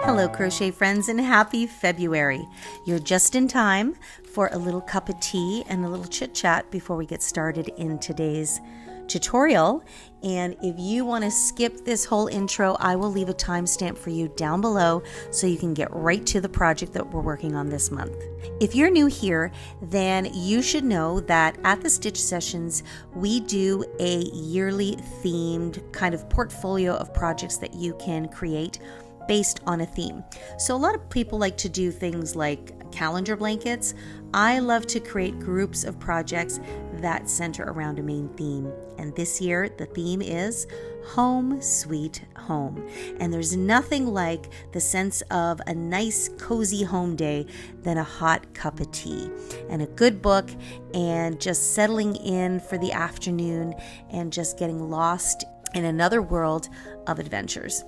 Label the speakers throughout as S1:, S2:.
S1: Hello crochet friends and happy February. You're just in time for a little cup of tea and a little chit chat before we get started in today's tutorial. And if you want to skip this whole intro, I will leave a timestamp for you down below so you can get right to the project that we're working on this month. If you're new here, then you should know that at the Stitch Sessions, we do a yearly themed kind of portfolio of projects that you can create based on a theme. So a lot of people like to do things like calendar blankets. I love to create groups of projects that center around a main theme. And this year, the theme is Home Sweet Home. And there's nothing like the sense of a nice, cozy home day than a hot cup of tea and a good book and just settling in for the afternoon and just getting lost in another world of adventures.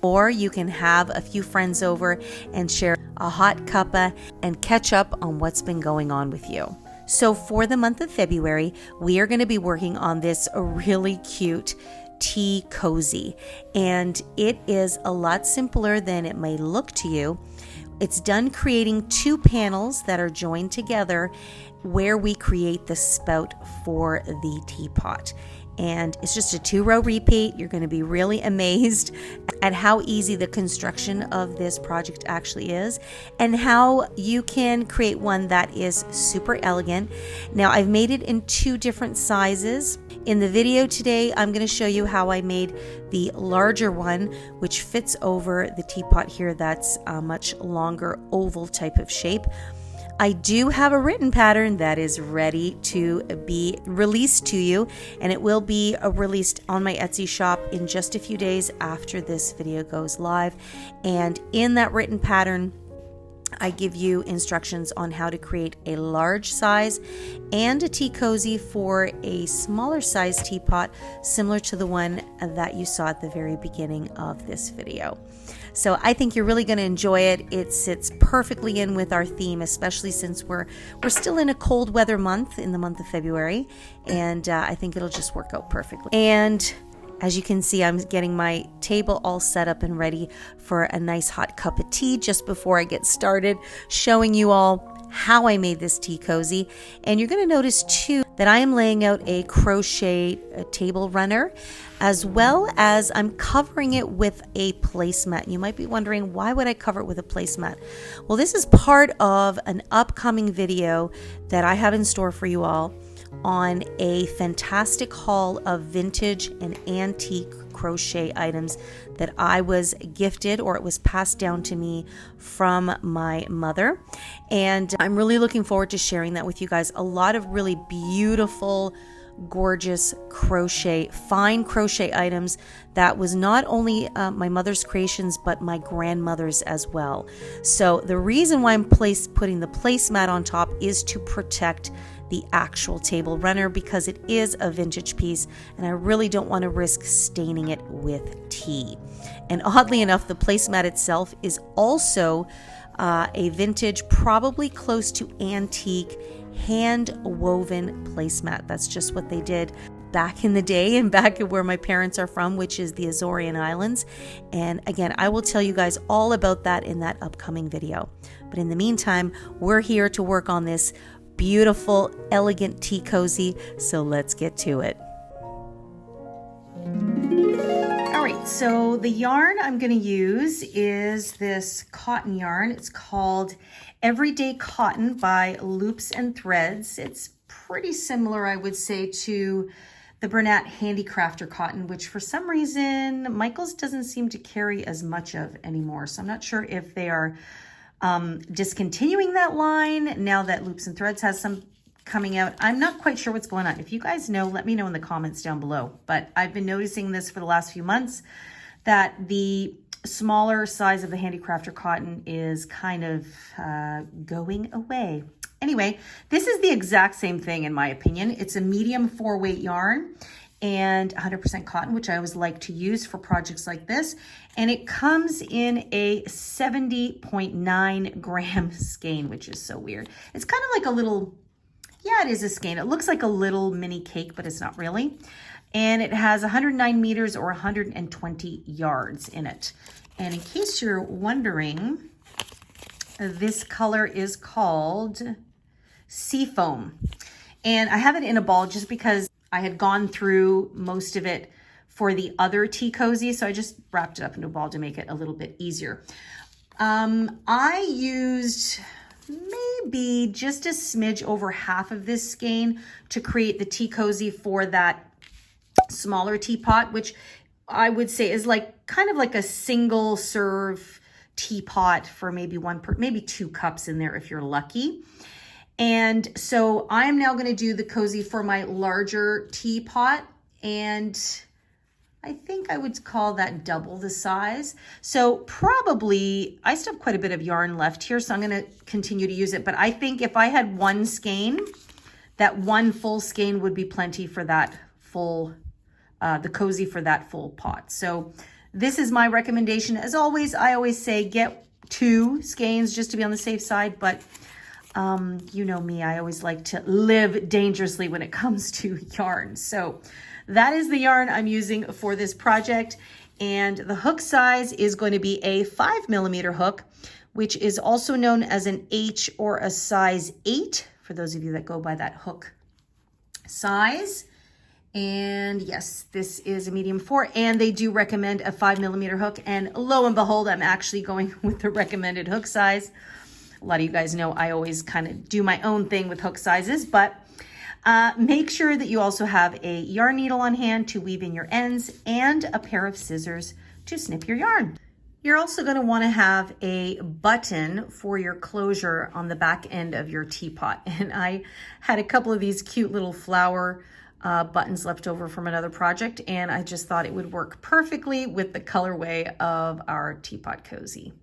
S1: Or you can have a few friends over and share a hot cuppa and catch up on what's been going on with you. So for the month of February, we are going to be working on this really cute tea cozy. And it is a lot simpler than it may look to you. It's done creating two panels that are joined together where we create the spout for the teapot. And it's just a 2-row repeat. You're going to be really amazed at how easy the construction of this project actually is and how you can create one that is super elegant. Now, I've made it in 2 different sizes. In the video today, I'm going to show you how I made the larger one, which fits over the teapot here. That's a much longer oval type of shape. I do have a written pattern that is ready to be released to you, and it will be released on my Etsy shop in just a few days after this video goes live. And in that written pattern, I give you instructions on how to create a large size and a tea cozy for a smaller size teapot, similar to the one that you saw at the very beginning of this video. So I think you're really going to enjoy it. It sits perfectly in with our theme, especially since we're still in a cold weather month, in the month of February, and I think it'll just work out perfectly. And as you can see, I'm getting my table all set up and ready for a nice hot cup of tea just before I get started, showing you all how I made this tea cozy. And you're going to notice too that I am laying out a crochet table runner, as well as I'm covering it with a placemat. You might be wondering, why would I cover it with a placemat? Well, this is part of an upcoming video that I have in store for you all on a fantastic haul of vintage and antique crochet items that I was gifted, or it was passed down to me from my mother. And I'm really looking forward to sharing that with you guys. A lot of really beautiful, gorgeous crochet, fine crochet items that was not only my mother's creations, but my grandmother's as well. So the reason why I'm putting the placemat on top is to protect the actual table runner, because it is a vintage piece and I really don't want to risk staining it with tea. And oddly enough, the placemat itself is also a vintage, probably close to antique, hand woven placemat. That's just what they did. back in the day and back at where my parents are from, which is the Azorian Islands. And again, I will tell you guys all about that in that upcoming video. But in the meantime, we're here to work on this beautiful, elegant tea cozy. So let's get to it. All right, so the yarn I'm going to use is this cotton yarn. It's called Everyday Cotton by Loops and Threads. It's pretty similar, I would say, to the Bernat Handicrafter cotton, which for some reason Michaels doesn't seem to carry as much of anymore. So I'm not sure if they are discontinuing that line now that Loops and Threads has some coming out. I'm not quite sure what's going on. If you guys know, let me know in the comments down below. But I've been noticing this for the last few months, that the smaller size of the Handicrafter cotton is kind of going away. Anyway, this is the exact same thing in my opinion. It's a medium 4-weight yarn and 100% cotton, which I always like to use for projects like this. And it comes in a 70.9 gram skein, which is so weird. It's kind of like a little, yeah, it is a skein. It looks like a little mini cake, but it's not really. And it has 109 meters or 120 yards in it. And in case you're wondering, this color is called Seafoam. And I have it in a ball just because I had gone through most of it for the other tea cozy. So I just wrapped it up into a ball to make it a little bit easier. I used maybe just a smidge over half of this skein to create the tea cozy for that smaller teapot, which I would say is like kind of like a single serve teapot for maybe maybe 2 cups in there if you're lucky. And so I'm now going to do the cozy for my larger teapot, and I think I would call that double the size. So probably, I still have quite a bit of yarn left here, so I'm going to continue to use it. But I think if I had one skein, that one full skein would be plenty for that full, the cozy for that full pot. So this is my recommendation. As always, I always say get 2 skeins just to be on the safe side, but you know me, I always like to live dangerously when it comes to yarn. So that is the yarn I'm using for this project. And the hook size is going to be a 5mm hook, which is also known as an H or a size 8, for those of you that go by that hook size. And yes, this is a medium 4, and they do recommend a 5mm hook. And lo and behold, I'm actually going with the recommended hook size. A lot of you guys know I always kind of do my own thing with hook sizes, but make sure that you also have a yarn needle on hand to weave in your ends and a pair of scissors to snip your yarn. You're also going to want to have a button for your closure on the back end of your teapot. And I had a couple of these cute little flower buttons left over from another project, and I just thought it would work perfectly with the colorway of our teapot cozy.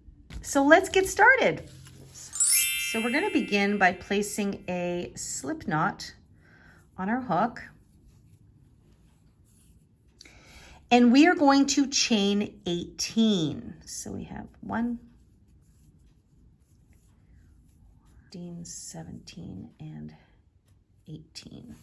S1: So let's get started. So we're going to begin by placing a slip knot on our hook. And we are going to chain 18. So we have 1, 15, 17, and 18.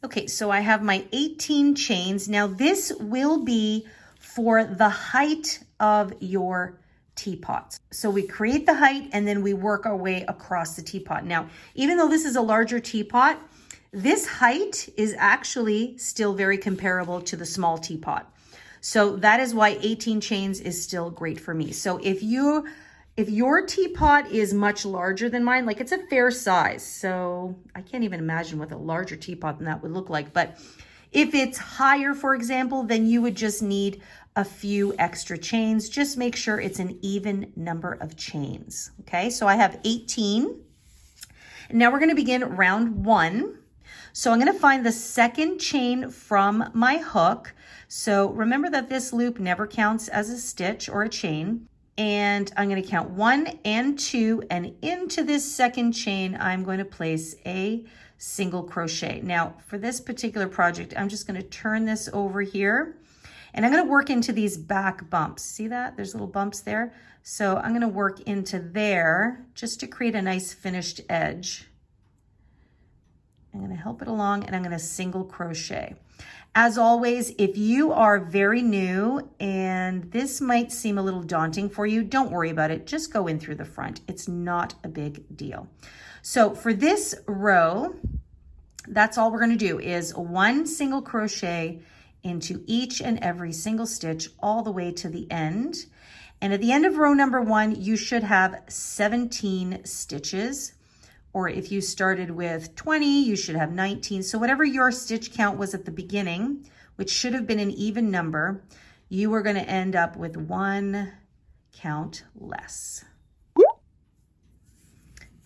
S1: Okay, so I have my 18 chains. Now this will be for the height of your teapots. So we create the height and then we work our way across the teapot. Now, even though this is a larger teapot, this height is actually still very comparable to the small teapot. So that is why 18 chains is still great for me. So if your teapot is much larger than mine, like it's a fair size, so I can't even imagine what a larger teapot than that would look like. But if it's higher, for example, then you would just need a few extra chains. Just make sure it's an even number of chains. Okay, so I have 18. And now we're going to begin round 1. So I'm going to find the second chain from my hook. So remember that this loop never counts as a stitch or a chain. And I'm going to count 1 and 2, and into this second chain, I'm going to place a single crochet. Now, for this particular project, I'm just going to turn this over here, and I'm going to work into these back bumps. See that? There's little bumps there. So I'm going to work into there just to create a nice finished edge. I'm going to help it along, and I'm going to single crochet. As always, if you are very new and this might seem a little daunting for you, don't worry about it. Just go in through the front. It's not a big deal. So for this row, that's all we're going to do is one single crochet into each and every single stitch all the way to the end. And at the end of row number 1, you should have 17 stitches. Or if you started with 20, you should have 19. So whatever your stitch count was at the beginning, which should have been an even number, you are going to end up with 1 count less.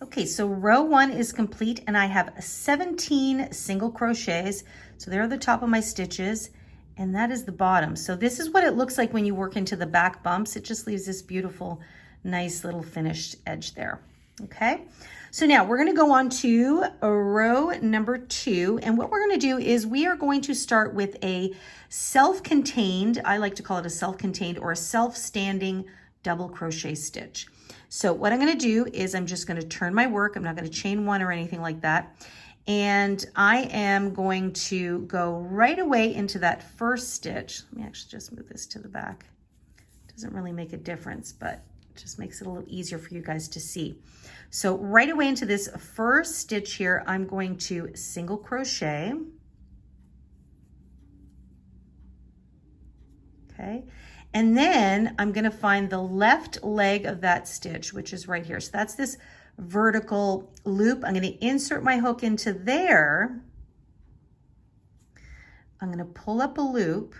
S1: Okay, so row 1 is complete, and I have 17 single crochets. So they're the top of my stitches, and that is the bottom. So this is what it looks like when you work into the back bumps. It just leaves this beautiful, nice little finished edge there. Okay, so now we're going to go on to row number 2, and what we're going to do is we are going to start with a self-contained, I like to call it a self-contained or a self-standing double crochet stitch. So what I'm going to do is I'm just going to turn my work. I'm not going to chain 1 or anything like that. And I am going to go right away into that first stitch. Let me actually just move this to the back. Doesn't really make a difference, but it just makes it a little easier for you guys to see. So right away into this first stitch here, I'm going to single crochet. Okay. And then I'm going to find the left leg of that stitch, which is right here. So that's this vertical loop. I'm going to insert my hook into there. I'm going to pull up a loop,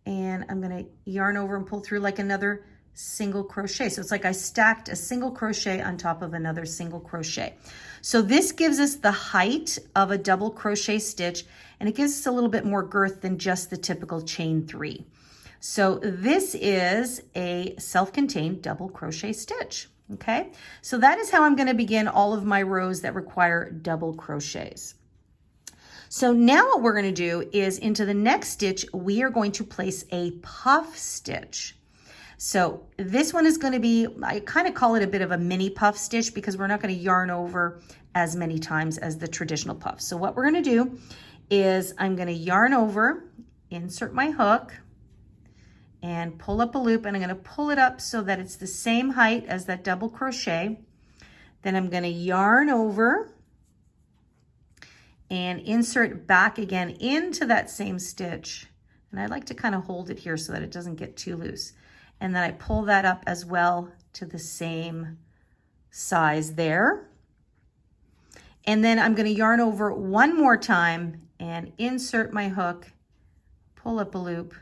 S1: and I'm going to yarn over and pull through like another single crochet. So it's like I stacked a single crochet on top of another single crochet. So this gives us the height of a double crochet stitch, and it gives us a little bit more girth than just the typical chain 3. So this is a self-contained double crochet stitch. Okay, so that is how I'm going to begin all of my rows that require double crochets. So now what we're going to do is into the next stitch, we are going to place a puff stitch. So this one is going to be, I kind of call it a bit of a mini puff stitch because we're not going to yarn over as many times as the traditional puff. So what we're going to do is I'm going to yarn over, insert my hook, and pull up a loop, and I'm going to pull it up so that it's the same height as that double crochet. Then I'm going to yarn over and insert back again into that same stitch. And I like to kind of hold it here so that it doesn't get too loose. And then I pull that up as well to the same size there. And then I'm going to yarn over one more time and insert my hook, pull up a loop,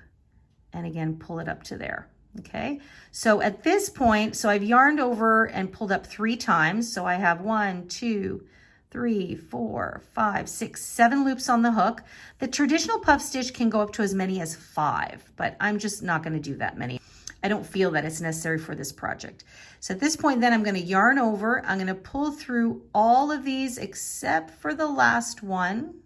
S1: and again, pull it up to there. Okay, so at this point, so I've yarned over and pulled up 3 times. So I have 1, 2, 3, 4, 5, 6, 7 loops on the hook. The traditional puff stitch can go up to as many as 5, but I'm just not going to do that many. I don't feel that it's necessary for this project. So at this point then I'm going to yarn over. I'm going to pull through all of these except for the last one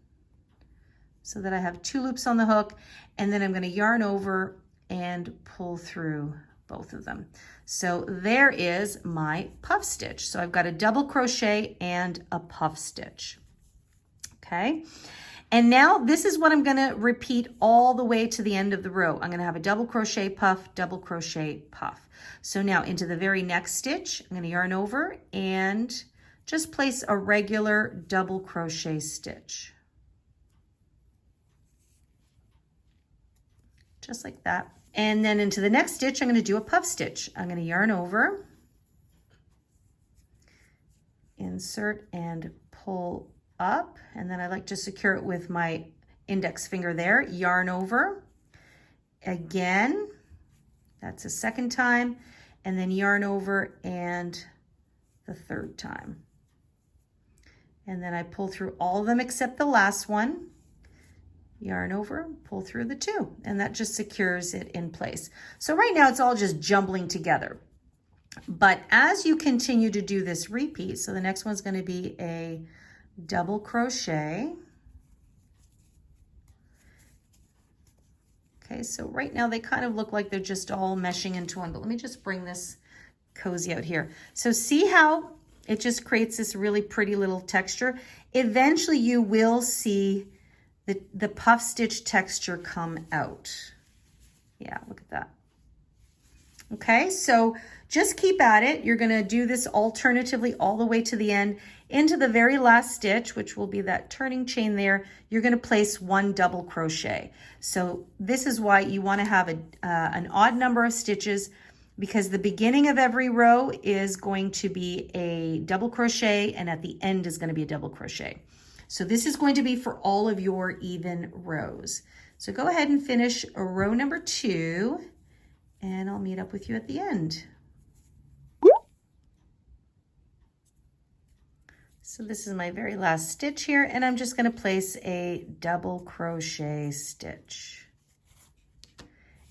S1: so that I have 2 loops on the hook, and then I'm going to yarn over and pull through both of them. So there is my puff stitch. So I've got a double crochet and a puff stitch. Okay. And now this is what I'm going to repeat all the way to the end of the row. I'm going to have a double crochet, puff, double crochet, puff. So now into the very next stitch, I'm going to yarn over and just place a regular double crochet stitch. Just like that. And then into the next stitch, I'm going to do a puff stitch. I'm going to yarn over, insert and pull up, and then I like to secure it with my index finger there, yarn over, again, that's a second time, and then yarn over and the third time. And then I pull through all of them except the last one, yarn over, pull through the 2, and that just secures it in place. So right now it's all just jumbling together. But as you continue to do this repeat, so the next one's going to be a double crochet. Okay, so right now they kind of look like they're just all meshing into one, but let me just bring this cozy out here. So see how It just creates this really pretty little texture. Eventually you will see the puff stitch texture come out. Yeah, look at that. Okay, so just keep at it. You're gonna do this alternatively all the way to the end. Into the very last stitch, which will be that turning chain there, you're gonna place 1 double crochet. So this is why you wanna have an odd number of stitches, because the beginning of every row is going to be a double crochet and at the end is gonna be a double crochet. So this is going to be for all of your even rows. So go ahead and finish row number 2 and I'll meet up with you at the end. So this is my very last stitch here, and I'm just gonna place a double crochet stitch.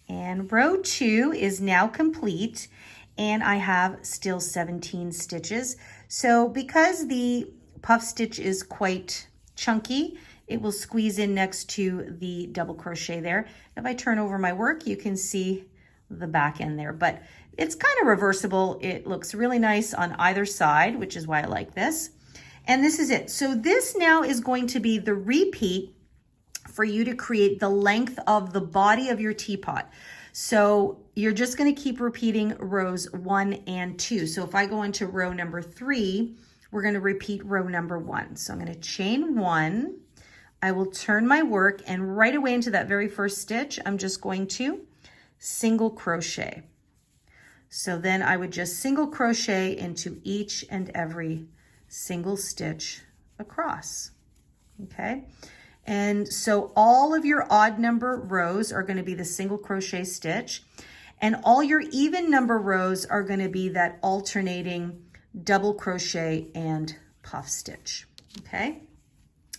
S1: And row 2 is now complete, and I have still 17 stitches. So because the puff stitch is quite chunky, it will squeeze in next to the double crochet there. If I turn over my work, you can see the back end there, but it's kind of reversible. It looks really nice on either side, which is why I like this. And this is it. So this now is going to be the repeat for you to create the length of the body of your teapot. So you're just going to keep repeating rows 1 and 2. So if I go into row number 3, we're going to repeat row number 1. So I'm going to chain 1. I will turn my work, and right away into that very first stitch, I'm just going to single crochet. So then I would just single crochet into each and every single stitch across. Okay. And so all of your odd number rows are going to be the single crochet stitch, and all your even number rows are going to be that alternating double crochet and puff stitch. Okay.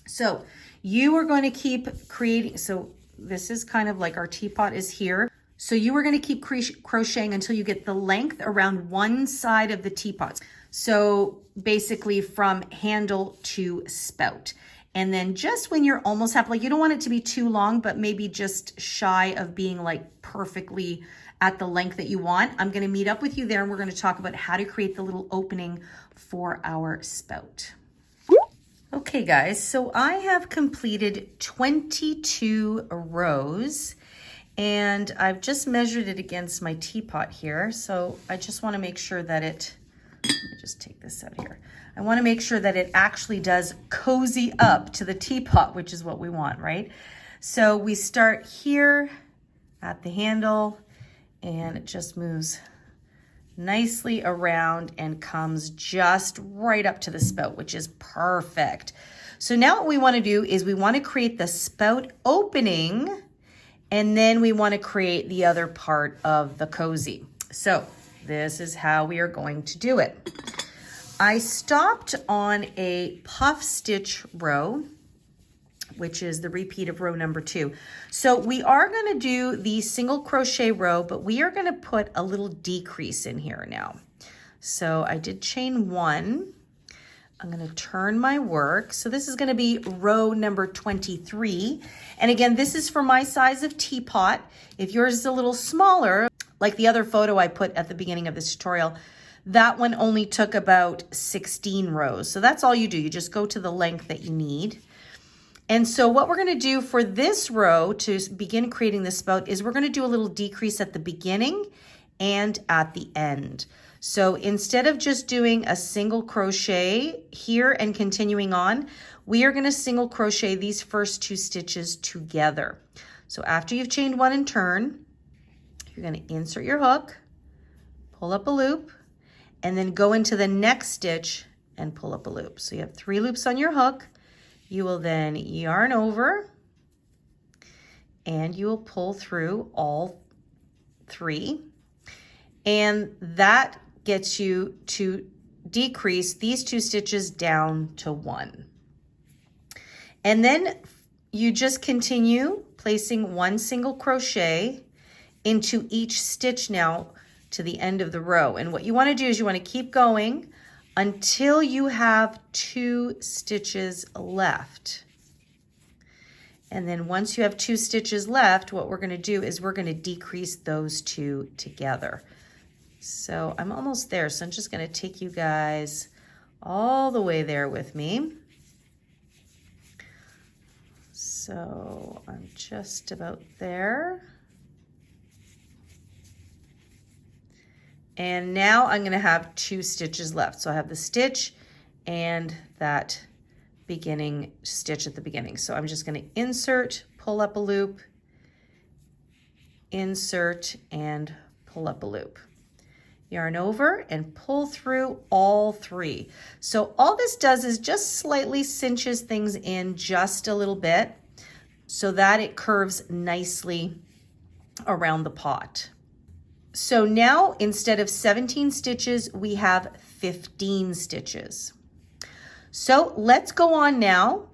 S1: So you are going to keep creating. So this is kind of like our teapot is here. So you are going to keep crocheting until you get the length around one side of the teapot. So basically from handle to spout. And then just when you're almost happy, like you don't want it to be too long, but maybe just shy of being like perfectly at the length that you want, I'm going to meet up with you there and we're going to talk about how to create the little opening for our spout. Okay guys, so I have completed 22 rows and I've just measured it against my teapot here. So I just want to make sure that it, let me just take this out here. I want to make sure that it actually does cozy up to the teapot, which is what we want, right? So we start here at the handle and it just moves nicely around and comes just right up to the spout, which is perfect. So now what we want to do is we want to create the spout opening, and then we want to create the other part of the cozy. So this is how we are going to do it. I stopped on a puff stitch row, which is the repeat of row number 2. So we are going to do the single crochet row, but we are going to put a little decrease in here now. So I did chain 1. I'm going to turn my work. So this is going to be row number 23. And again, this is for my size of teapot. If yours is a little smaller, like the other photo I put at the beginning of this tutorial, that one only took about 16 rows. So that's all you do. You just go to the length that you need. And so what we're going to do for this row to begin creating the spout is we're going to do a little decrease at the beginning and at the end. So instead of just doing a single crochet here and continuing on, we are going to single crochet these first 2 stitches together. So after you've chained 1 and turn, you're going to insert your hook, pull up a loop, and then go into the next stitch and pull up a loop. So you have 3 loops on your hook. You will then yarn over and you will pull through all 3. And that gets you to decrease these 2 stitches down to 1. And then you just continue placing 1 single crochet into each stitch now to the end of the row. And what you want to do is you want to keep going until you have 2 stitches left. And then once you have 2 stitches left, what we're going to do is we're going to decrease those 2 together. So I'm almost there. So I'm just going to take you guys all the way there with me. So I'm just about there. And now I'm going to have 2 stitches left. So I have the stitch and that beginning stitch at the beginning. So I'm just going to insert, pull up a loop, insert, and pull up a loop. Yarn over and pull through all 3. So all this does is just slightly cinches things in just a little bit so that it curves nicely around the pot. So now instead of 17 stitches, we have 15 stitches. So let's go on now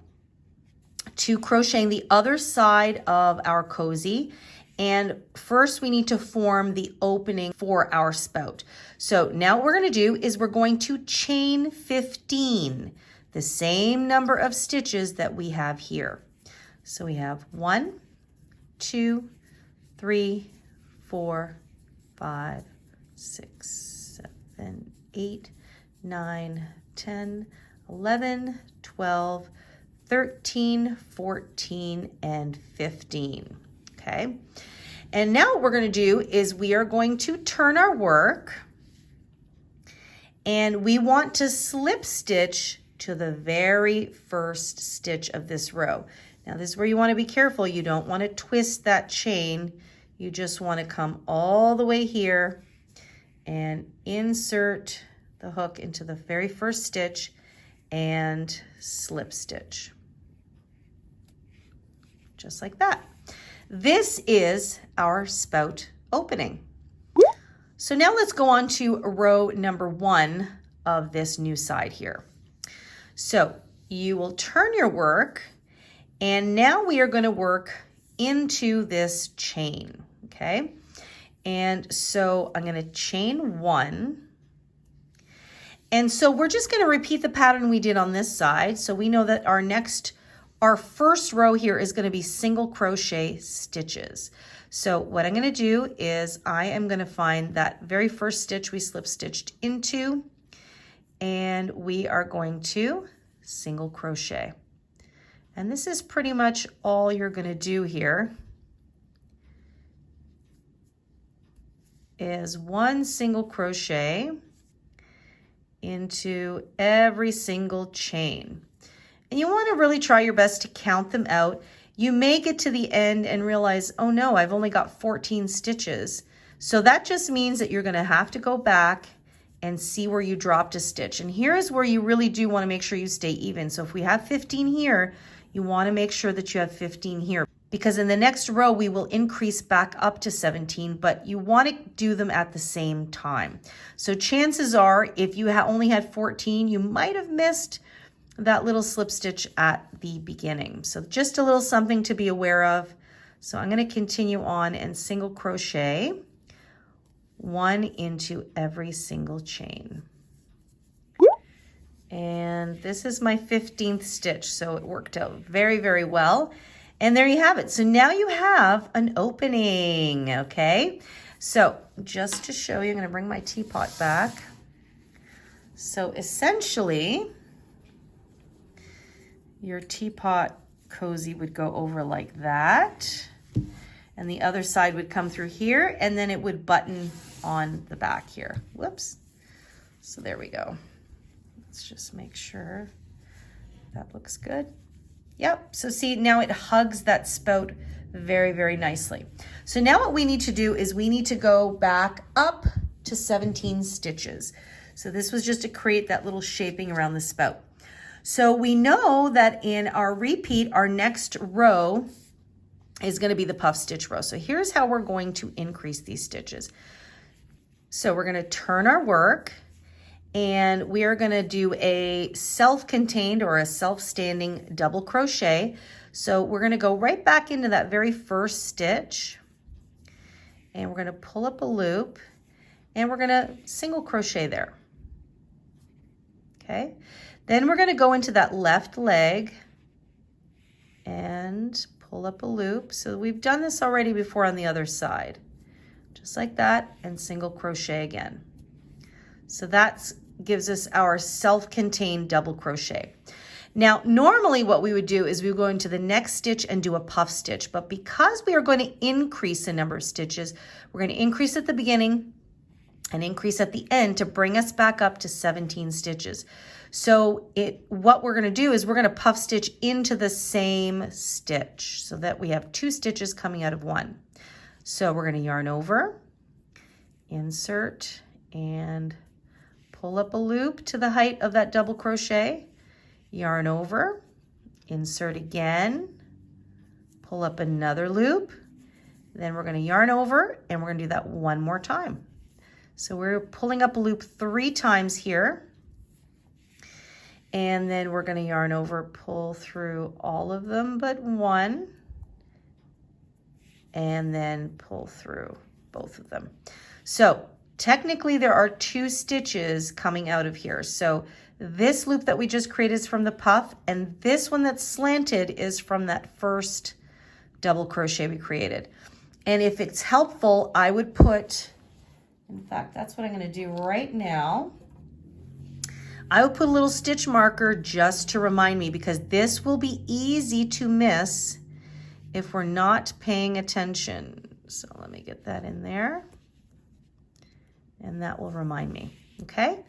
S1: to crocheting the other side of our cozy. And first we need to form the opening for our spout. So now what we're going to do is we're going to chain 15, the same number of stitches that we have here. So we have 1, 2, 3, 4, 5, 6, 7, 8, 9, 10, 11, 12, 13, 14, and 15. Okay. And now what we're going to do is we are going to turn our work and we want to slip stitch to the very first stitch of this row. Now this is where you want to be careful. You don't want to twist that chain. You just want to come all the way here and insert the hook into the very first stitch and slip stitch. Just like that. This is our spout opening. So now let's go on to row number 1 of this new side here. So you will turn your work and now we are going to work into this chain, okay? And so I'm going to chain 1. And so we're just going to repeat the pattern we did on this side. So we know that our first row here is going to be single crochet stitches. So what I'm going to do is I am going to find that very first stitch we slip stitched into, and we are going to single crochet. And this is pretty much all you're going to do here, is 1 single crochet into every single chain. And you want to really try your best to count them out. You may get to the end and realize, oh no, I've only got 14 stitches. So that just means that you're going to have to go back and see where you dropped a stitch. And here is where you really do want to make sure you stay even. So if we have 15 here, you want to make sure that you have 15 here, because in the next row we will increase back up to 17, but you want to do them at the same time. So chances are if you only had 14, you might have missed that little slip stitch at the beginning. So just a little something to be aware of. So I'm going to continue on and single crochet 1 into every single chain. And this is my 15th stitch, so it worked out very, very well. And there you have it. So now you have an opening, okay? So just to show you, I'm going to bring my teapot back. So essentially, your teapot cozy would go over like that, and the other side would come through here, and then it would button on the back here. Whoops. So there we go. Let's just make sure that looks good. Yep, so see, now it hugs that spout very, very nicely. So now what we need to do is we need to go back up to 17 stitches. So this was just to create that little shaping around the spout. So we know that in our repeat, our next row is going to be the puff stitch row. So here's how we're going to increase these stitches. So we're going to turn our work, and we are going to do a self-contained or a self-standing double crochet. So we're going to go right back into that very first stitch, and we're going to pull up a loop, and we're going to single crochet there. Okay. Then we're going to go into that left leg and pull up a loop. So we've done this already before on the other side, just like that, and single crochet again. So that's gives us our self-contained double crochet. Now, normally what we would do is we would go into the next stitch and do a puff stitch, but because we are going to increase the number of stitches, we're going to increase at the beginning and increase at the end to bring us back up to 17 stitches. So what we're going to do is we're going to puff stitch into the same stitch so that we have 2 stitches coming out of one. So we're going to yarn over, insert, and pull up a loop to the height of that double crochet, yarn over, insert again, pull up another loop, then we're going to yarn over, and we're going to do that one more time. So we're pulling up a loop 3 times here, and then we're going to yarn over, pull through all of them but one, and then pull through both of them. So technically there are 2 stitches coming out of here. So this loop that we just created is from the puff, and this one that's slanted is from that first double crochet we created. And if it's helpful, I would put, in fact, that's what I'm going to do right now. I would put a little stitch marker just to remind me, because this will be easy to miss if we're not paying attention. So let me get that in there, and that will remind me, okay?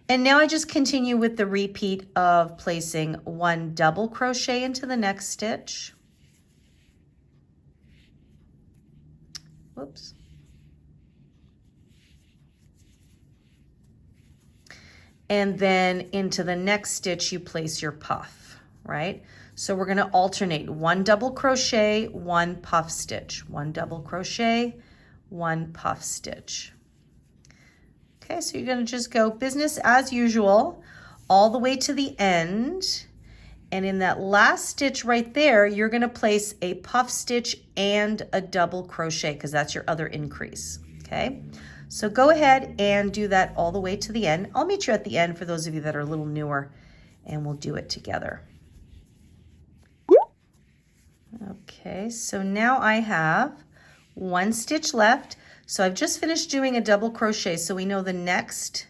S1: And now I just continue with the repeat of placing 1 double crochet into the next stitch. Whoops. And then into the next stitch you place your puff, right? So we're going to alternate 1 double crochet, 1 puff stitch, 1 double crochet, 1 puff stitch. Okay, so you're going to just go business as usual all the way to the end. And in that last stitch right there, you're going to place a puff stitch and a double crochet, because that's your other increase. Okay, so go ahead and do that all the way to the end. I'll meet you at the end for those of you that are a little newer, and we'll do it together. Okay, so now I have 1 stitch left. So I've just finished doing a double crochet, so we know the next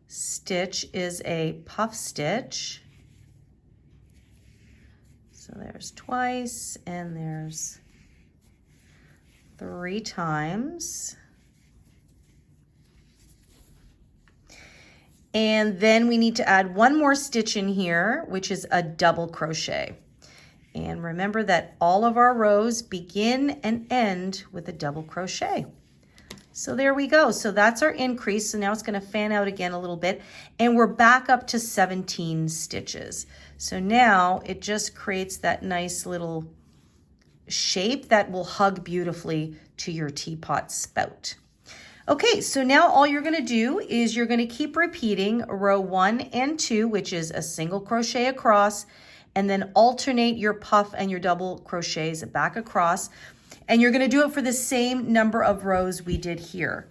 S1: stitch is a puff stitch. So there's twice, and there's 3 times. And then we need to add 1 more stitch in here, which is a double crochet. And remember that all of our rows begin and end with a double crochet. So there we go. So that's our increase. So now it's going to fan out again a little bit, and we're back up to 17 stitches. So now it just creates that nice little shape that will hug beautifully to your teapot spout. Okay, so now all you're going to do is you're going to keep repeating row 1 and 2, which is a single crochet across, and then alternate your puff and your double crochets back across. And you're going to do it for the same number of rows we did here.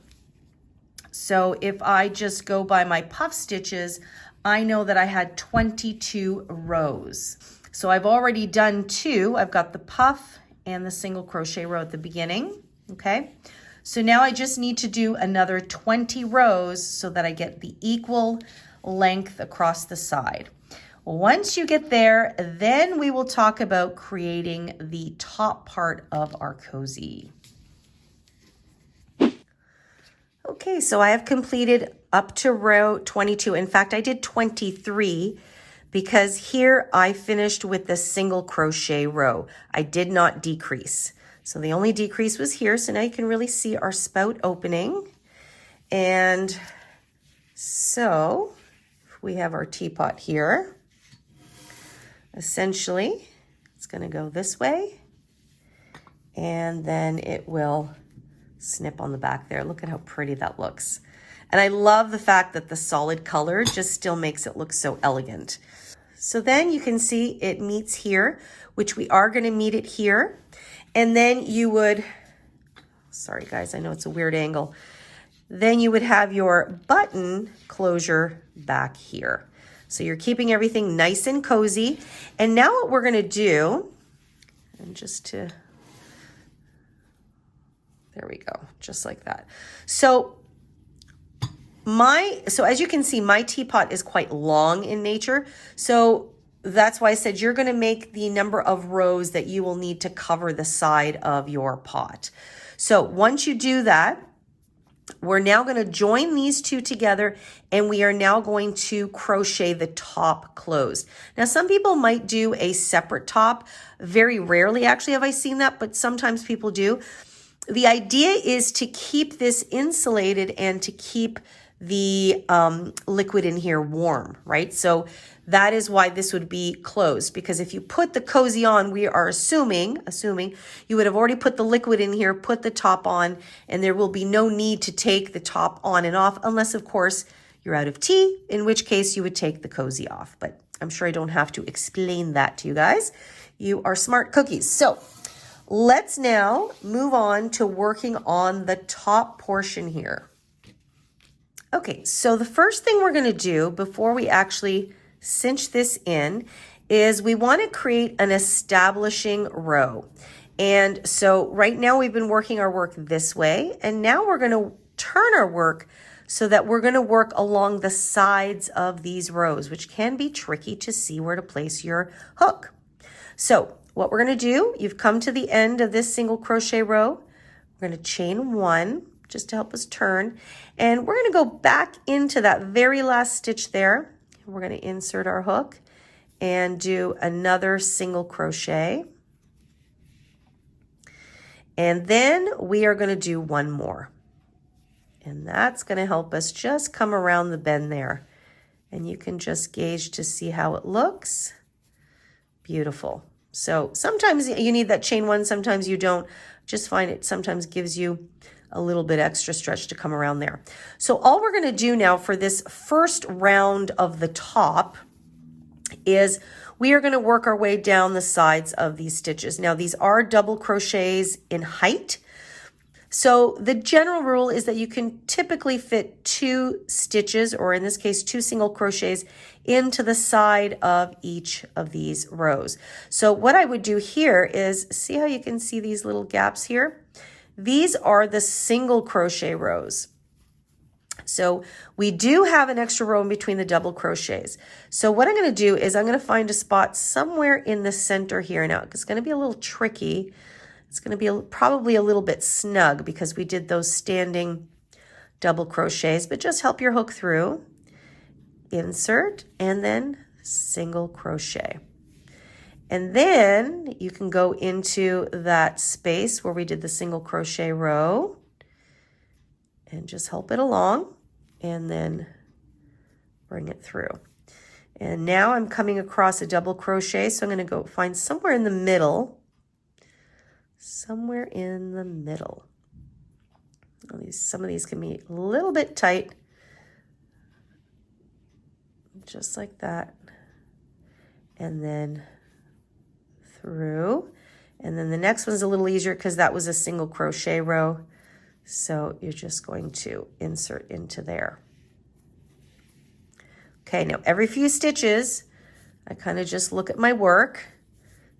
S1: So if I just go by my puff stitches, I know that I had 22 rows. So I've already done 2. I've got the puff and the single crochet row at the beginning, okay? So now I just need to do another 20 rows so that I get the equal length across the side. Once you get there, then we will talk about creating the top part of our cozy. Okay, so I have completed up to row 22. In fact, I did 23 because here I finished with the single crochet row. I did not decrease. So the only decrease was here. So now you can really see our spout opening. And so we have our teapot here. Essentially, it's going to go this way, and then it will snip on the back there. Look at how pretty that looks. And I love the fact that the solid color just still makes it look so elegant. So then you can see it meets here, which we are going to meet it here. And then you would, sorry guys, I know it's a weird angle. Then you would have your button closure back here. So you're keeping everything nice and cozy. And now what we're going to do, and just to, there we go, just like that. So so as you can see, my teapot is quite long in nature. So that's why I said you're going to make the number of rows that you will need to cover the side of your pot. So once you do that, we're now going to join these two together, and we are now going to crochet the top closed. Now, some people might do a separate top. Very rarely actually have I seen that, but sometimes people do. The idea is to keep this insulated and to keep the liquid in here warm, right? So that is why this would be closed, because if you put the Cosy on, we are assuming you would have already put the liquid in here, put the top on, and there will be no need to take the top on and off, unless of course you're out of tea, in which case you would take the Cosy off. But I'm sure I don't have to explain that to you guys. You are smart cookies. So let's now move on to working on the top portion here. Okay, so the first thing we're going to do before we actually cinch this in is we want to create an establishing row. And so right now we've been working our work this way, and now we're going to turn our work so that we're going to work along the sides of these rows, which can be tricky to see where to place your hook. So what we're going to do, you've come to the end of this single crochet row. We're going to chain one just to help us turn, and we're going to go back into that very last stitch there. We're going to insert our hook and do another single crochet, and then we are going to do one more, and that's going to help us just come around the bend there, and you can just gauge to see how it looks. Beautiful. So sometimes you need that chain one, sometimes you don't. Just find it sometimes gives you a little bit extra stretch to come around there. So all we're going to do now for this first round of the top is we are going to work our way down the sides of these stitches. Now these are double crochets in height. So the general rule is that you can typically fit 2 stitches, or in this case 2 single crochets, into the side of each of these rows. So what I would do here is, see how you can see these little gaps here? These are the single crochet rows. So we do have an extra row in between the double crochets. So what I'm going to do is I'm going to find a spot somewhere in the center here. Now it's going to be a little tricky. It's going to be probably a little bit snug because we did those standing double crochets, but just help your hook through, insert, and then single crochet. And then you can go into that space where we did the single crochet row and just help it along and then bring it through. And now I'm coming across a double crochet, so I'm going to go find somewhere in the middle. Somewhere in the middle. Some of these can be a little bit tight. Just like that. And then through, and then the next one's a little easier because that was a single crochet row, so you're just going to insert into there. Okay, now every few stitches I kind of just look at my work.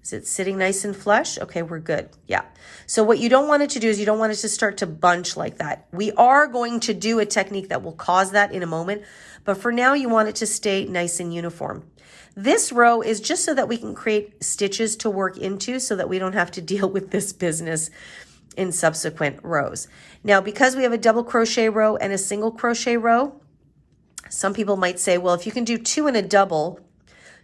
S1: Is it sitting nice and flush? Okay, we're good. Yeah. So what you don't want it to do is you don't want it to start to bunch like that. We are going to do a technique that will cause that in a moment, but for now you want it to stay nice and uniform. This row is just so that we can create stitches to work into so that we don't have to deal with this business in subsequent rows. Now, because we have a double crochet row and a single crochet row, some people might say, well, if you can do 2 in a double,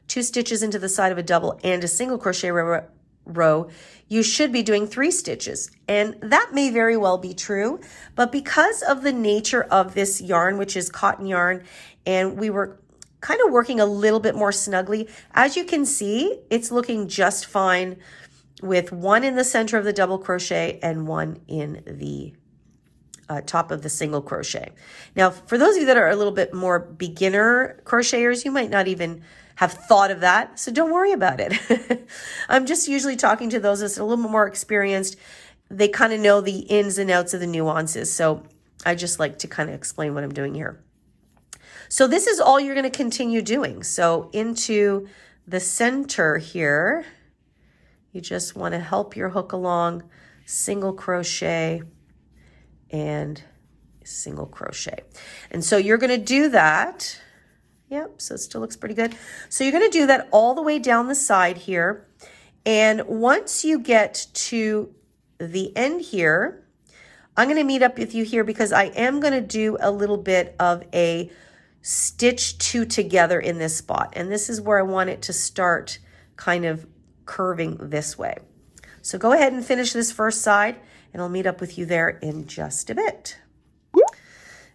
S1: 2 stitches into the side of a double and a single crochet row, you should be doing 3 stitches. And that may very well be true, but because of the nature of this yarn, which is cotton yarn, and we were kind of working a little bit more snugly, as you can see, it's looking just fine with 1 in the center of the double crochet and 1 in the top of the single crochet. Now, for those of you that are a little bit more beginner crocheters, you might not even have thought of that, so don't worry about it. I'm just usually talking to those that's a little bit more experienced. They kind of know the ins and outs of the nuances, so I just like to kind of explain what I'm doing here. So this is all you're going to continue doing. So into the center here, you just want to help your hook along, single crochet, and single crochet. And so you're going to do that. Yep, so it still looks pretty good. So you're going to do that all the way down the side here. And once you get to the end here, I'm going to meet up with you here because I am going to do a little bit of a stitch two together in this spot. And this is where I want it to start kind of curving this way. So go ahead and finish this first side and I'll meet up with you there in just a bit.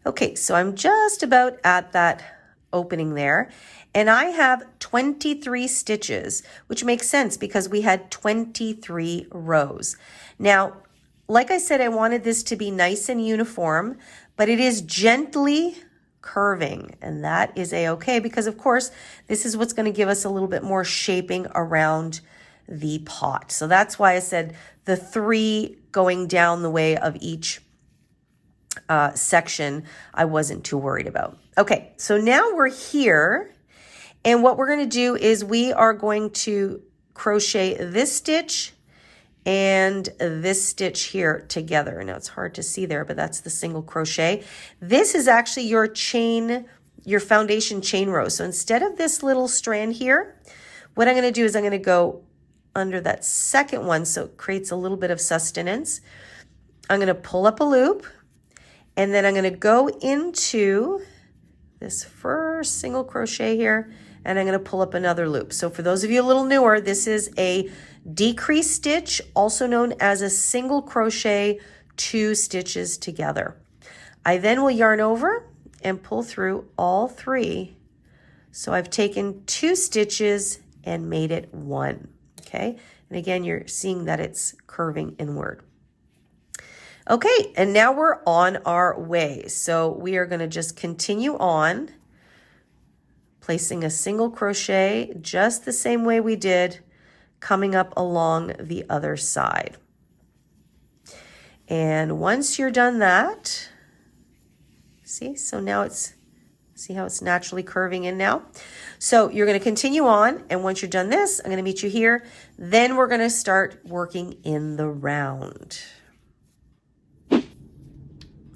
S1: Okay, so I'm just about at that opening there and I have 23 stitches, which makes sense because we had 23 rows. Now, like I said, I wanted this to be nice and uniform, but it is gently curving, and that is a-okay because of course this is what's going to give us a little bit more shaping around the pot. So that's why I said the 3 going down the way of each section I wasn't too worried about. Okay, so now we're here and what we're going to do is we are going to crochet this stitch and this stitch here together. Now it's hard to see there, but that's the single crochet. This is actually your chain, your foundation chain row. So instead of this little strand here, what I'm going to do is I'm going to go under that second one so it creates a little bit of sustenance. I'm going to pull up a loop and then I'm going to go into this first single crochet here and I'm going to pull up another loop. So for those of you a little newer, this is a decrease stitch, also known as a single crochet 2 stitches together. I then will yarn over and pull through all 3. So I've taken 2 stitches and made it 1. Okay, and again, you're seeing that it's curving inward. Okay, and now we're on our way. So we are going to just continue on, placing a single crochet just the same way we did coming up along the other side. And once you're done that, see, so now it's, see how it's naturally curving in now? So you're going to continue on, and once you're done this, I'm going to meet you here. Then we're going to start working in the round.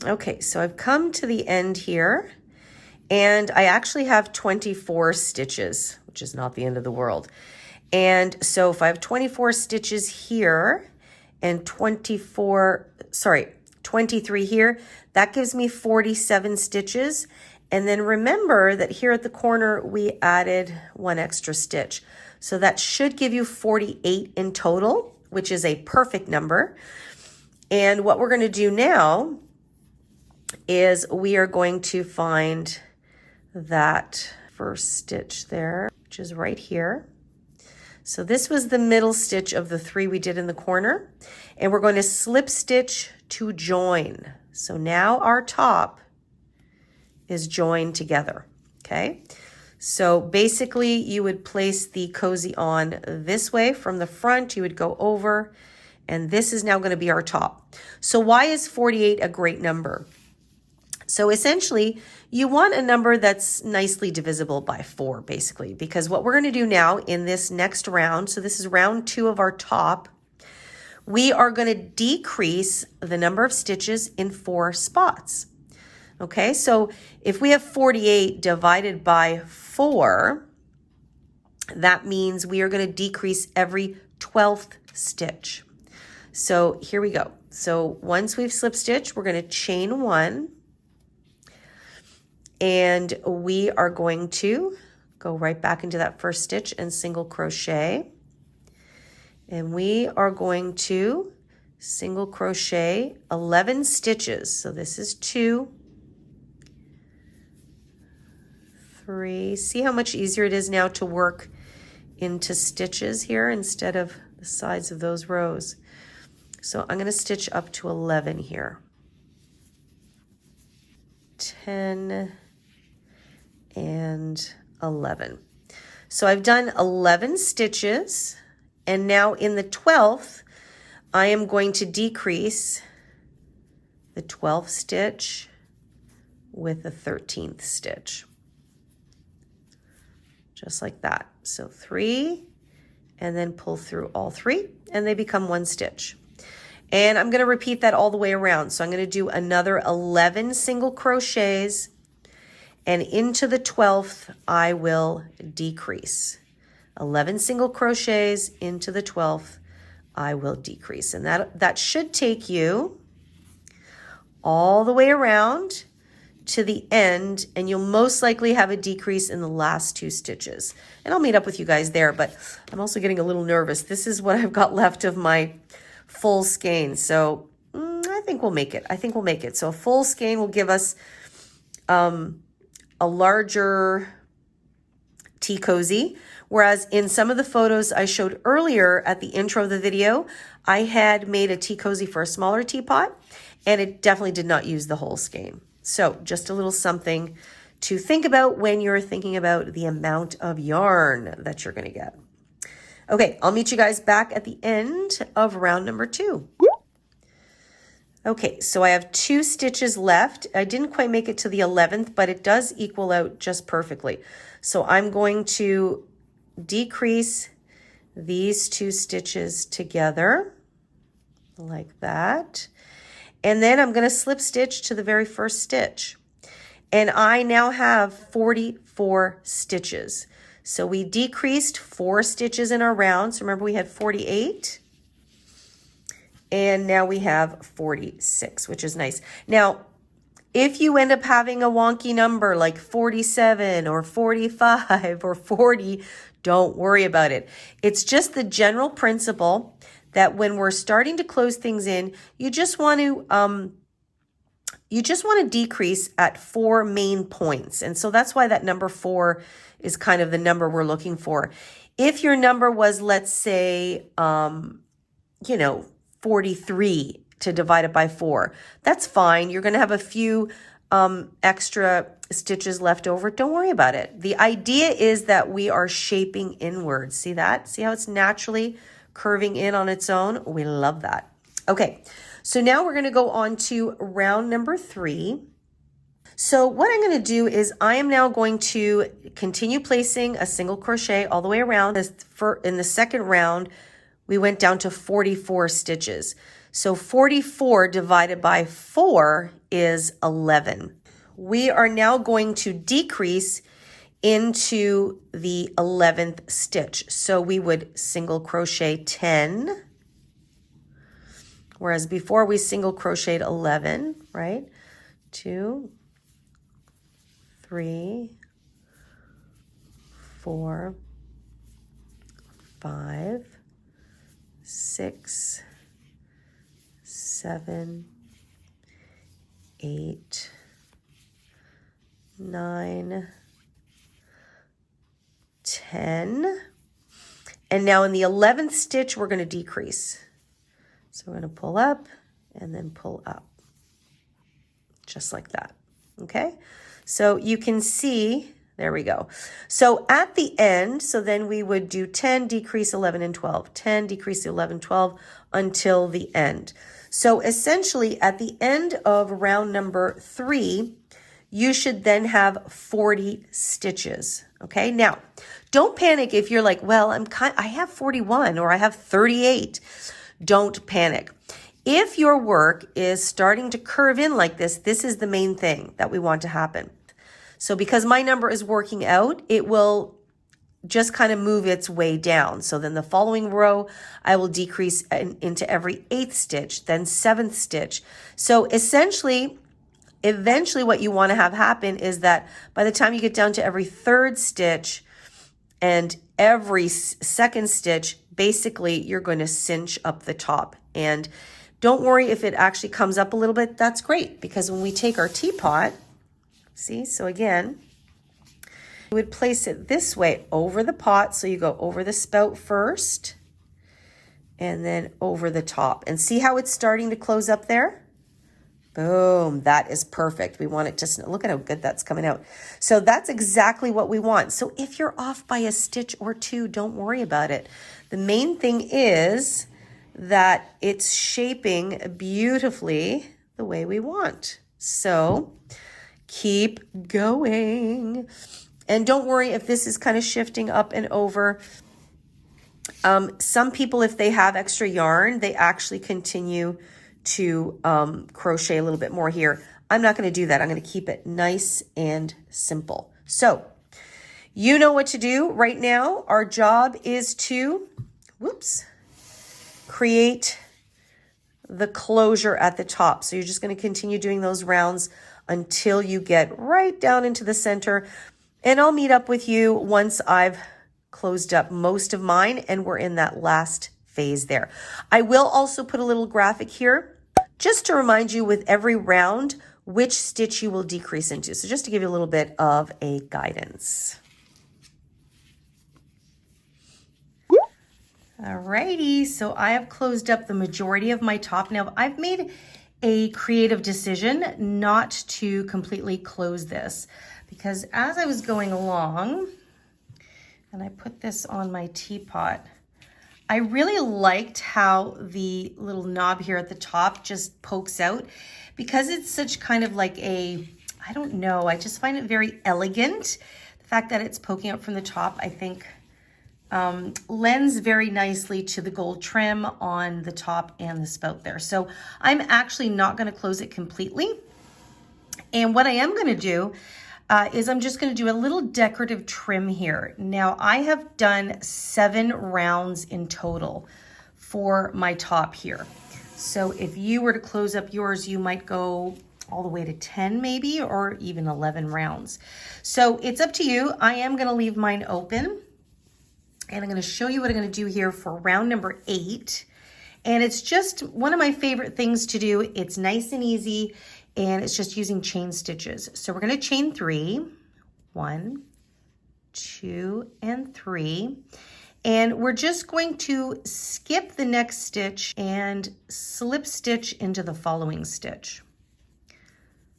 S1: Okay, so I've come to the end here, and I actually have 24 stitches, which is not the end of the world. And so if I have 24 stitches here and 23 here, that gives me 47 stitches. And then remember that here at the corner, we added 1 extra stitch. So that should give you 48 in total, which is a perfect number. And what we're going to do now is we are going to find that first stitch there, which is right here. So this was the middle stitch of the 3 we did in the corner, and we're going to slip stitch to join. So now our top is joined together, okay? So basically you would place the cozy on this way from the front, you would go over, and this is now going to be our top. So why is 48 a great number? So essentially, you want a number that's nicely divisible by 4, basically, because what we're going to do now in this next round, so this is round 2 of our top, we are going to decrease the number of stitches in 4 spots. Okay, so if we have 48 divided by 4, that means we are going to decrease every 12th stitch. So here we go. So once we've slip stitched, we're going to chain 1. And we are going to go right back into that first stitch and single crochet. And we are going to single crochet 11 stitches. So this is 2, 3. See how much easier it is now to work into stitches here instead of the sides of those rows. So I'm going to stitch up to 11 here. 10 and 11. So I've done 11 stitches, and now in the 12th, I am going to decrease the 12th stitch with the 13th stitch. Just like that. So 3, and then pull through all 3, and they become 1 stitch. And I'm going to repeat that all the way around. So I'm going to do another 11 single crochets, and into the 12th I will decrease. 11 single crochets into the 12th I will decrease. And that should take you all the way around to the end, and you'll most likely have a decrease in the last 2 stitches. And I'll meet up with you guys there, but I'm also getting a little nervous. This is what I've got left of my full skein. So I think we'll make it. I think we'll make it. So a full skein will give us a larger tea cozy. Whereas in some of the photos I showed earlier at the intro of the video, I had made a tea cozy for a smaller teapot, and it definitely did not use the whole skein. So just a little something to think about when you're thinking about the amount of yarn that you're going to get. Okay, I'll meet you guys back at the end of round number 2. Okay, so I have 2 stitches left. I didn't quite make it to the 11th, but it does equal out just perfectly. So I'm going to decrease these 2 stitches together like that. And then I'm going to slip stitch to the very first stitch. And I now have 44 stitches. So we decreased 4 stitches in our round. So remember we had 48. And now we have 46, which is nice. Now, if you end up having a wonky number like 47 or 45 or 40, don't worry about it. It's just the general principle that when we're starting to close things in, you just want to decrease at 4 main points. And so that's why that number 4 is kind of the number we're looking for. If your number was, let's say, 43 to divide it by 4, that's fine. You're going to have a few extra stitches left over. Don't worry about it. The idea is that we are shaping inwards. See that? See how it's naturally curving in on its own? We love that. Okay, so now we're going to go on to round number 3. So what I'm going to do is I am now going to continue placing a single crochet all the way around. In the second round, we went down to 44 stitches. So 44 divided by 4 is 11. We are now going to decrease into the 11th stitch. So we would single crochet 10, whereas before we single crocheted 11, right? 2, 3, 4, 5, 6, 7, 8, 9, 10. And now in the 11th stitch, we're going to decrease. So we're going to pull up and then pull up, just like that. Okay, so you can see, there we go. So at the end, so then we would do 10, decrease 11 and 12, 10, decrease 11, 12 until the end. So essentially at the end of round number 3, you should then have 40 stitches. Okay, now don't panic if you're like, well, I have 41 or I have 38. Don't panic. If your work is starting to curve in like this, this is the main thing that we want to happen. So because my number is working out, it will just kind of move its way down. So then the following row, I will decrease into every 8th stitch, then 7th stitch. So essentially, eventually what you want to have happen is that by the time you get down to every 3rd stitch and every 2nd stitch, basically you're going to cinch up the top. And don't worry if it actually comes up a little bit, that's great, because when we take our teapot, see, so again, you would place it this way over the pot. So you go over the spout first and then over the top. And see how it's starting to close up there? Boom, that is perfect. We want it to, look at how good that's coming out. So that's exactly what we want. So if you're off by a stitch or 2, don't worry about it. The main thing is that it's shaping beautifully the way we want. So keep going. And don't worry if this is kind of shifting up and over. Some people, if they have extra yarn, they actually continue to crochet a little bit more here. I'm not going to do that. I'm going to keep it nice and simple. So you know what to do right now. Our job is to, create the closure at the top. So you're just going to continue doing those rounds until you get right down into the center. And I'll meet up with you once I've closed up most of mine and we're in that last phase there. I will also put a little graphic here just to remind you with every round which stitch you will decrease into. So just to give you a little bit of a guidance. Alrighty, so I have closed up the majority of my top. Now I've made a creative decision not to completely close this because as I was going along, and I put this on my teapot, I really liked how the little knob here at the top just pokes out because it's such kind of like a, I don't know, I just find it very elegant. The fact that it's poking out from the top, I think, lends very nicely to the gold trim on the top and the spout there. So I'm actually not going to close it completely. And what I am going to do is I'm just going to do a little decorative trim here. Now I have done 7 rounds in total for my top here. So if you were to close up yours, you might go all the way to 10 maybe, or even 11 rounds. So it's up to you. I am going to leave mine open. And I'm going to show you what I'm going to do here for round number 8. And it's just one of my favorite things to do. It's nice and easy, and it's just using chain stitches. So we're going to chain 3, 1, 2, and 3. And we're just going to skip the next stitch and slip stitch into the following stitch.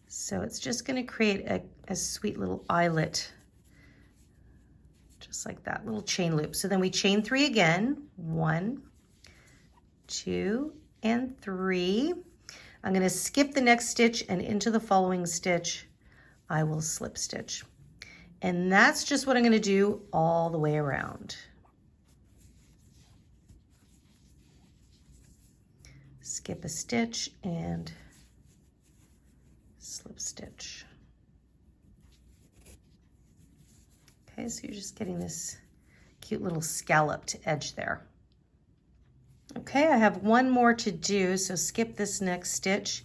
S1: So it's just going to create a sweet little eyelet, just like that little chain loop. So then we chain 3 again, 1, 2, and 3. I'm going to skip the next stitch, and into the following stitch I will slip stitch. And that's just what I'm going to do all the way around. Skip a stitch and slip stitch. Okay, so you're just getting this cute little scalloped edge there. Okay, I have one more to do, so skip this next stitch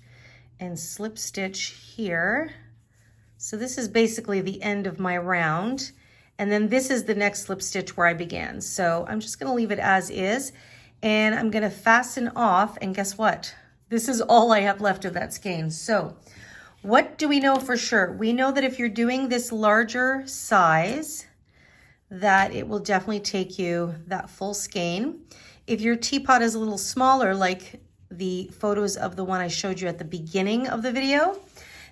S1: and slip stitch here. So this is basically the end of my round, and then this is the next slip stitch where I began. So I'm just going to leave it as is, and I'm going to fasten off, and guess what? This is all I have left of that skein. So what do we know for sure? We know that if you're doing this larger size, that it will definitely take you that full skein. If your teapot is a little smaller, like the photos of the one I showed you at the beginning of the video,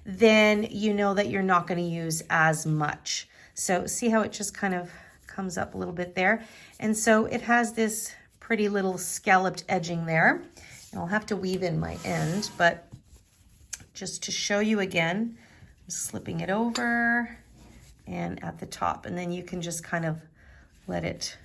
S1: then you know that you're not going to use as much. So see how it just kind of comes up a little bit there? And so it has this pretty little scalloped edging there. And I'll have to weave in my end, but just to show you again, I'm slipping it over and at the top, and then you can just kind of let it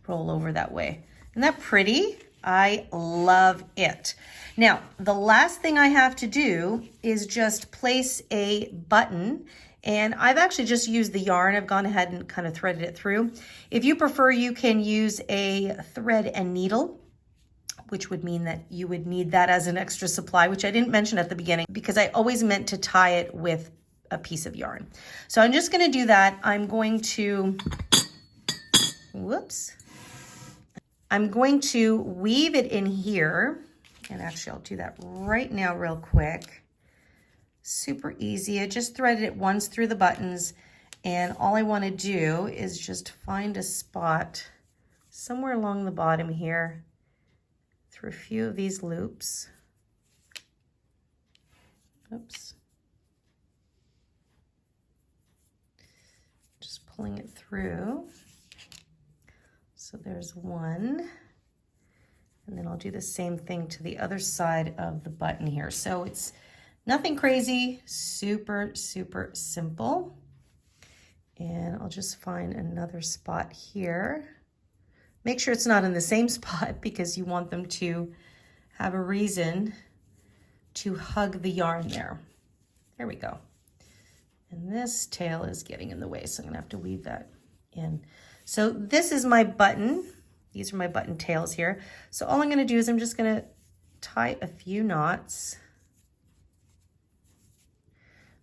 S1: roll over that way. Isn't that pretty? I love it. Now, the last thing I have to do is just place a button, and I've actually just used the yarn. I've gone ahead and kind of threaded it through. If you prefer, you can use a thread and needle, which would mean that you would need that as an extra supply, which I didn't mention at the beginning because I always meant to tie it with a piece of yarn. So I'm just going to do that. I'm going to, I'm going to weave it in here. And actually I'll do that right now real quick. Super easy. I just threaded it once through the buttons, and all I want to do is just find a spot somewhere along the bottom here through a few of these loops. Oops. Just pulling it through. So there's one. And then I'll do the same thing to the other side of the button here. So it's nothing crazy, super, super simple. And I'll just find another spot here. Make sure it's not in the same spot because you want them to have a reason to hug the yarn there. There we go. And this tail is getting in the way, so I'm gonna have to weave that in. So this is my button. These are my button tails here. So all I'm gonna do is I'm just gonna tie a few knots.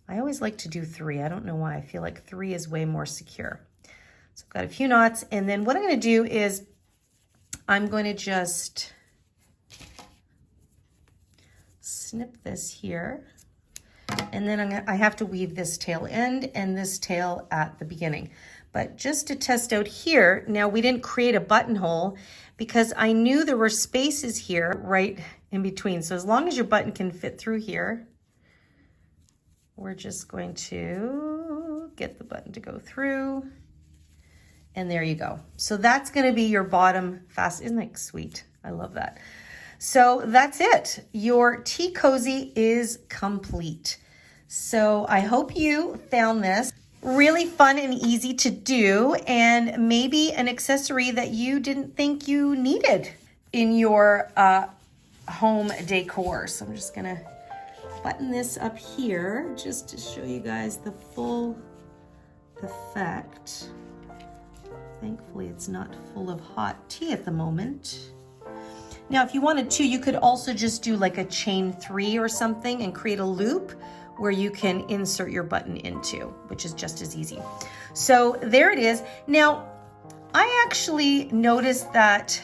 S1: I always like to do 3. I don't know why. I feel like 3 is way more secure. So I've got a few knots, and then what I'm gonna do is I'm going to just snip this here, and then I have to weave this tail end and this tail at the beginning. But just to test out here, now we didn't create a buttonhole because I knew there were spaces here right in between. So as long as your button can fit through here, we're just going to get the button to go through. And there you go. So that's going to be your bottom fast. Isn't that sweet? I love that. So that's it. Your tea cozy is complete. So I hope you found this really fun and easy to do, and maybe an accessory that you didn't think you needed in your home decor. So I'm just going to button this up here just to show you guys the full effect. Thankfully, it's not full of hot tea at the moment. Now, if you wanted to, you could also just do like a chain 3 or something and create a loop where you can insert your button into, which is just as easy. So there it is. Now, I actually noticed that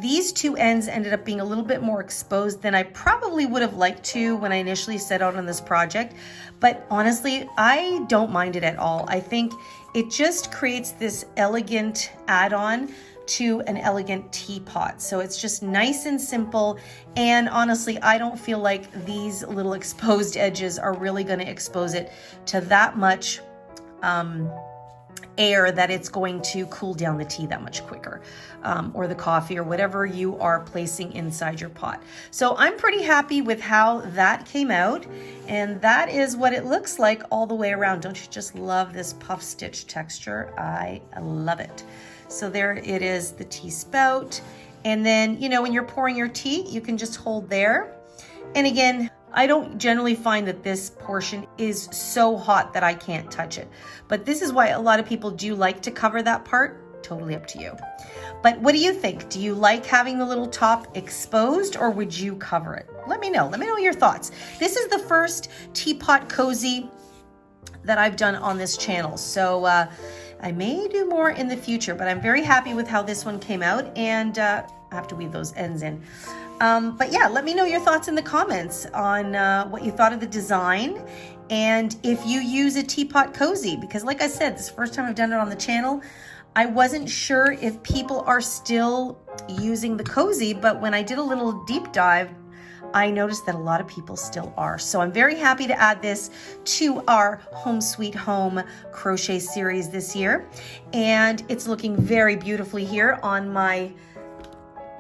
S1: these two ends ended up being a little bit more exposed than I probably would have liked to when I initially set out on this project. But honestly, I don't mind it at all. I think it just creates this elegant add-on to an elegant teapot. So it's just nice and simple. And honestly, I don't feel like these little exposed edges are really going to expose it to that much air that it's going to cool down the tea that much quicker, or the coffee or whatever you are placing inside your pot. So I'm pretty happy with how that came out, and that is what it looks like all the way around. Don't you just love this puff stitch texture? I love it. So there it is, the tea spout. And then, you know, when you're pouring your tea, you can just hold there. And again, I don't generally find that this portion is so hot that I can't touch it. But this is why a lot of people do like to cover that part. Totally up to you. But what do you think? Do you like having the little top exposed, or would you cover it? Let me know. Let me know your thoughts. This is the first teapot cozy that I've done on this channel. So I may do more in the future, but I'm very happy with how this one came out, and I have to weave those ends in. But yeah, let me know your thoughts in the comments on what you thought of the design, and if you use a teapot cozy, because like I said, this is the first time I've done it on the channel. I wasn't sure if people are still using the cozy, but when I did a little deep dive, I noticed that a lot of people still are. So I'm very happy to add this to our Home Sweet Home crochet series this year. And it's looking very beautifully here on my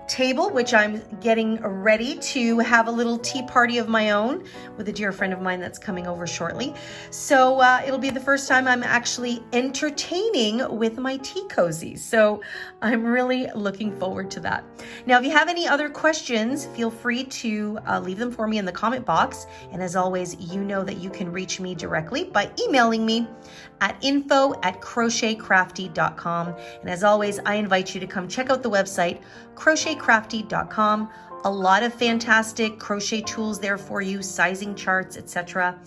S1: table, which I'm getting ready to have a little tea party of my own with a dear friend of mine that's coming over shortly. So it'll be the first time I'm actually entertaining with my tea cozy. So I'm really looking forward to that. Now, if you have any other questions, feel free to leave them for me in the comment box. And as always, you know that you can reach me directly by emailing me at info@crochetcrafty.com. And as always, I invite you to come check out the website, crochetcrafty.com. A lot of fantastic crochet tools there for you, sizing charts, etc.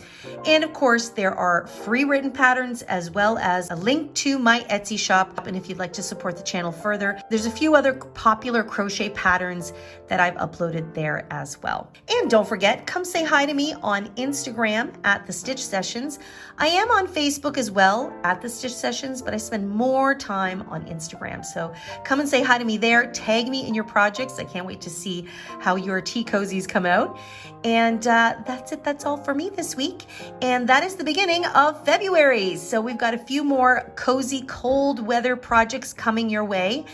S1: And of course, there are free written patterns as well as a link to my Etsy shop. And if you'd like to support the channel further, there's a few other popular crochet patterns that I've uploaded there as well. And don't forget, come say hi to me on Instagram at The Stitch Sessions. I am on Facebook as well at The Stitch Sessions, but I spend more time on Instagram. So come and say hi to me there. Tag me in your projects. I can't wait to see how your tea cozies come out. And that's it. That's all for me this week. And that is the beginning of February. So we've got a few more cozy cold weather projects coming your way.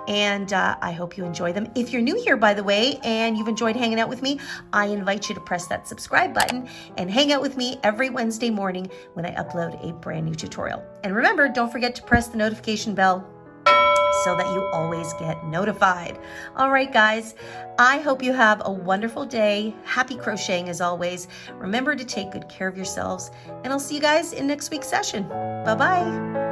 S1: And I hope you enjoy them. If you're new here, by the way, and you've enjoyed hanging out with me, I invite you to press that subscribe button and hang out with me every Wednesday morning when I upload a brand new tutorial. And remember, don't forget to press the notification bell so that you always get notified. All right, guys, I hope you have a wonderful day. Happy crocheting as always. Remember to take good care of yourselves, and I'll see you guys in next week's session. Bye-bye.